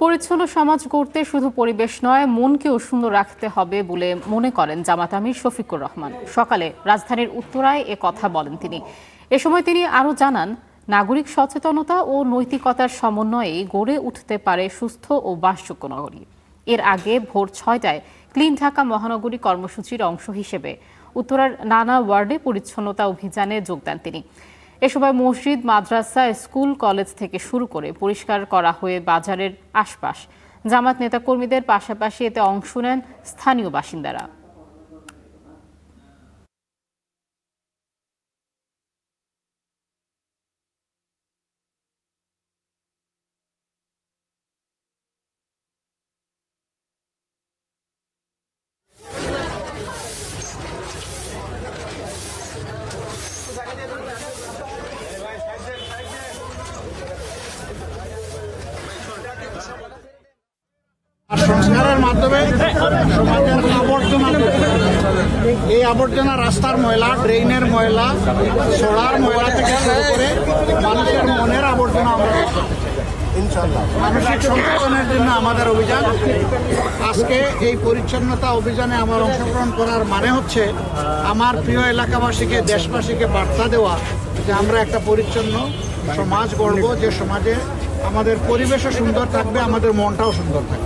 পরিচ্ছন্ন সমাজ গড়তে শুধু পরিবেশ নয়, মনকেও সুন্দর রাখতে হবে বলে মনে করেন জামাত আমির শফিকুর রহমান। সকালে রাজধানীর উত্তরায় এ কথা বলেন তিনি। এ সময় তিনি আরও জানান, নাগরিক সচেতনতা ও নৈতিকতার সমন্বয়ে গড়ে উঠতে পারে সুস্থ ও বাসযোগ্য নগরী। এর আগে ভোর ৬টায় ক্লিন ঢাকা মহানগরী কর্মসূচির অংশ হিসেবে উত্তরার নানা ওয়ার্ডে পরিচ্ছন্নতা অভিযানে যোগ দেন তিনি। এ সময় মসজিদ, মাদ্রাসা, স্কুল, কলেজ থেকে শুরু করে পরিষ্কার করা হয়ে বাজারের আশপাশ। জামাত নেতাকর্মীদের পাশাপাশি এতে অংশ নেন স্থানীয় বাসিন্দারা। সংস্কারের মাধ্যমে সমাজের আবর্জনা, এই আবর্জনা রাস্তার ময়লা, ড্রেনের ময়লা, সোলার ময়লা থেকে শুরু করে মানুষের মনের আবর্জনা আমরা ইনশাআল্লাহ মানসিক সচেতনের জন্য আমাদের অভিযান। আজকে এই পরিচ্ছন্নতা অভিযানে আমার অংশগ্রহণ করার মানে হচ্ছে আমার প্রিয় এলাকাবাসীকে, দেশবাসীকে বার্তা দেওয়া যে আমরা একটা পরিচ্ছন্ন সমাজ গড়ব, যে সমাজে আমাদের পরিবেশও সুন্দর থাকবে, আমাদের মনটাও সুন্দর থাকবে।